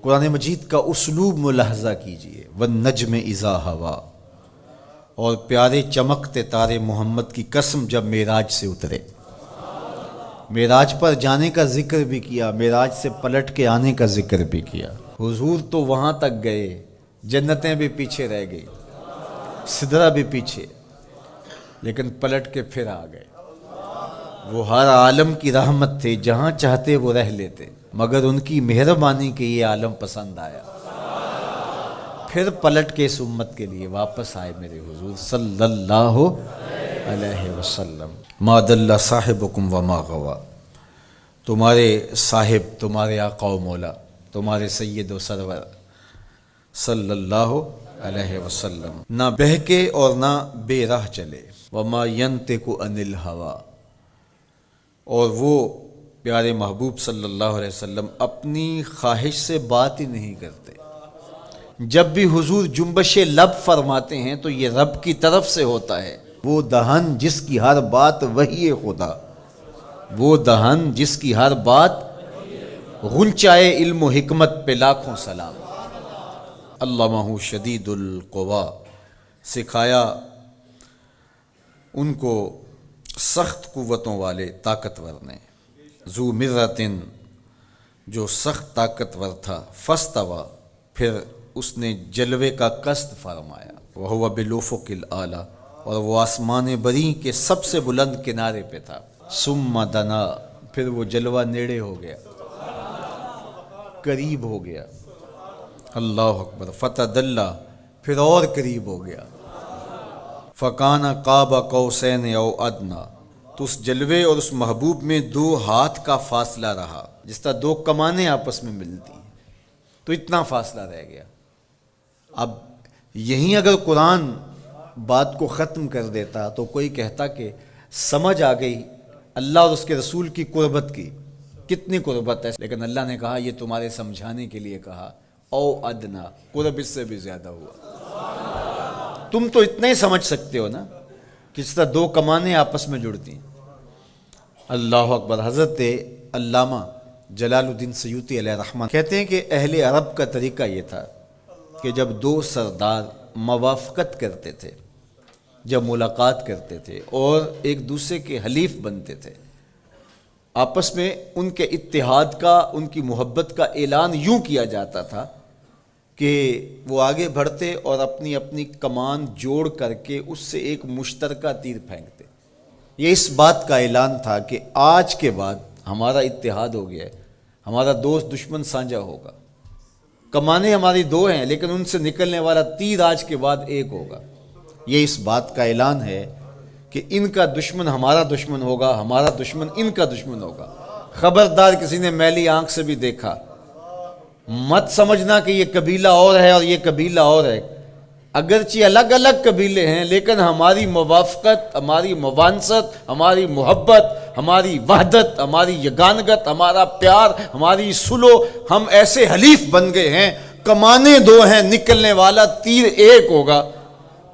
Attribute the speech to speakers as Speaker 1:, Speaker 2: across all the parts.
Speaker 1: قرآن مجید کا اسلوب ملاحظہ کیجئے، والنجم اذا ہوا، اور پیارے چمکتے تارے محمد کی قسم جب معراج سے اترے۔ معراج پر جانے کا ذکر بھی کیا، معراج سے پلٹ کے آنے کا ذکر بھی کیا۔ حضور تو وہاں تک گئے، جنتیں بھی پیچھے رہ گئی، سدرہ بھی پیچھے، لیکن پلٹ کے پھر آ گئے۔ وہ ہر عالم کی رحمت تھے، جہاں چاہتے وہ رہ لیتے، مگر ان کی مہربانی کے یہ عالم پسند آیا، پھر پلٹ کے اس امت کے لیے واپس آئے میرے حضور صلی اللہ علیہ وسلم۔ ما ضل صاحبکم وما غوا، تمہارے صاحب، تمہارے آقا و مولا، تمہارے سید و سرور صلی اللہ علیہ وسلم نہ بہکے اور نہ بے راہ چلے۔ وما ینطق عن الہویٰ، اور وہ پیارے محبوب صلی اللہ علیہ وسلم اپنی خواہش سے بات ہی نہیں کرتے۔ جب بھی حضور جنبش لب فرماتے ہیں تو یہ رب کی طرف سے ہوتا ہے۔ وہ دہن جس کی ہر بات وحی خدا، وہ دہن جس کی ہر بات غنچائے علم و حکمت پہ لاکھوں سلام۔ علمہ شدید القوا، سکھایا ان کو سخت قوتوں والے طاقتور نے۔ ذو مرتن، جو سخت طاقتور تھا، فاستوی، پھر اس نے جلوے کا قصد فرمایا۔ وہو بالافق الاعلی، اور وہ آسمان بری کے سب سے بلند کنارے پہ تھا۔ ثم دنا، پھر وہ جلوہ نیڑے ہو گیا، قریب ہو گیا۔ اللہ اکبر۔ فتدلی، پھر اور قریب ہو گیا۔ فکان قاب قوسین او ادنی، تو اس جلوے اور اس محبوب میں 2 ہاتھ کا فاصلہ رہا، جس طرح 2 کمانیں آپس میں ملتی ہیں، تو اتنا فاصلہ رہ گیا۔ اب یہیں اگر قرآن بات کو ختم کر دیتا تو کوئی کہتا کہ سمجھ آ گئی اللہ اور اس کے رسول کی قربت کی، کتنی قربت ہے، لیکن اللہ نے کہا یہ تمہارے سمجھانے کے لیے کہا، او ادنا، قرب اس سے بھی زیادہ ہوا۔ تم تو اتنا ہی سمجھ سکتے ہو نا، کس طرح 2 کمانیں آپس میں جڑتی ہیں۔ اللہ اکبر۔ حضرت علامہ جلال الدین سیوطی علیہ الرحمہ کہتے ہیں کہ اہل عرب کا طریقہ یہ تھا کہ جب 2 سردار موافقت کرتے تھے، جب ملاقات کرتے تھے اور ایک دوسرے کے حلیف بنتے تھے، آپس میں ان کے اتحاد کا، ان کی محبت کا اعلان یوں کیا جاتا تھا کہ وہ آگے بڑھتے اور اپنی اپنی کمان جوڑ کر کے اس سے ایک مشترکہ تیر پھینکتے۔ یہ اس بات کا اعلان تھا کہ آج کے بعد ہمارا اتحاد ہو گیا ہے، ہمارا دوست دشمن سانجا ہوگا، کمانیں ہماری 2 ہیں لیکن ان سے نکلنے والا تیر آج کے بعد ایک ہوگا۔ یہ اس بات کا اعلان ہے کہ ان کا دشمن ہمارا دشمن ہوگا، ہمارا دشمن ان کا دشمن ہوگا۔ خبردار کسی نے میلی آنکھ سے بھی دیکھا، مت سمجھنا کہ یہ قبیلہ اور ہے اور یہ قبیلہ اور ہے، اگرچہ الگ الگ قبیلے ہیں لیکن ہماری موافقت، ہماری موانست، ہماری محبت، ہماری وحدت، ہماری یگانگت، ہمارا پیار، ہماری صلح، ہم ایسے حلیف بن گئے ہیں، کمانیں 2 ہیں، نکلنے والا تیر ایک ہوگا۔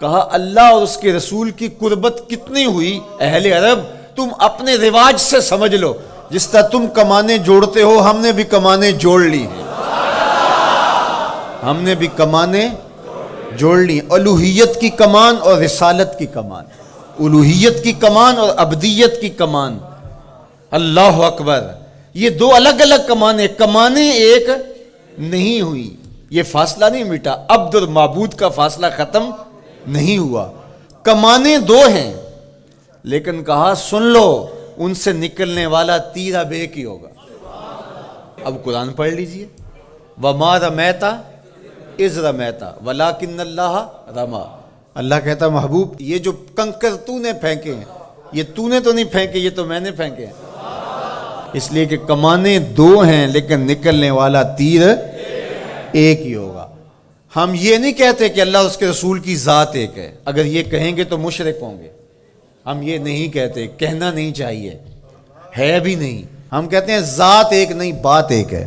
Speaker 1: کہا اللہ اور اس کے رسول کی قربت کتنی ہوئی، اہل عرب تم اپنے رواج سے سمجھ لو، جس طرح تم کمانیں جوڑتے ہو ہم نے بھی کمانیں جوڑ لی ہیں، ہم نے بھی کمانیں جوڑ لی، الوہیت کی کمان اور رسالت کی کمان، الوہیت کی کمان اور عبدیت کی کمان۔ اللہ اکبر۔ یہ 2 الگ الگ کمانیں ایک نہیں ہوئی، یہ فاصلہ نہیں مٹا، عبد اور معبود کا فاصلہ ختم نہیں ہوا، کمانیں 2 ہیں، لیکن کہا سن لو ان سے نکلنے والا تیر اب ایک ہی ہوگا۔ اب قرآن پڑھ لیجئے، وَمَا رَمَيْتَ اِذْ رَمَيْتَ وَلَٰكِنَّ اللَّهَ رَمَىٰ۔ اللہ کہتا محبوب یہ جو کنکر تو نے پھینکے ہیں، یہ تو نے تو نہیں پھینکے، یہ تو میں نے پھینکے ہیں، اس لیے کہ کمانیں 2 ہیں لیکن نکلنے والا تیر ایک ہی ہوگا۔ ہم یہ نہیں کہتے کہ اللہ اور اس کے رسول کی ذات ایک ہے، اگر یہ کہیں گے تو مشرک ہوں گے، ہم یہ نہیں کہتے، کہنا نہیں چاہیے، ہے بھی نہیں، ہم کہتے ہیں ذات ایک نہیں، بات ایک ہے۔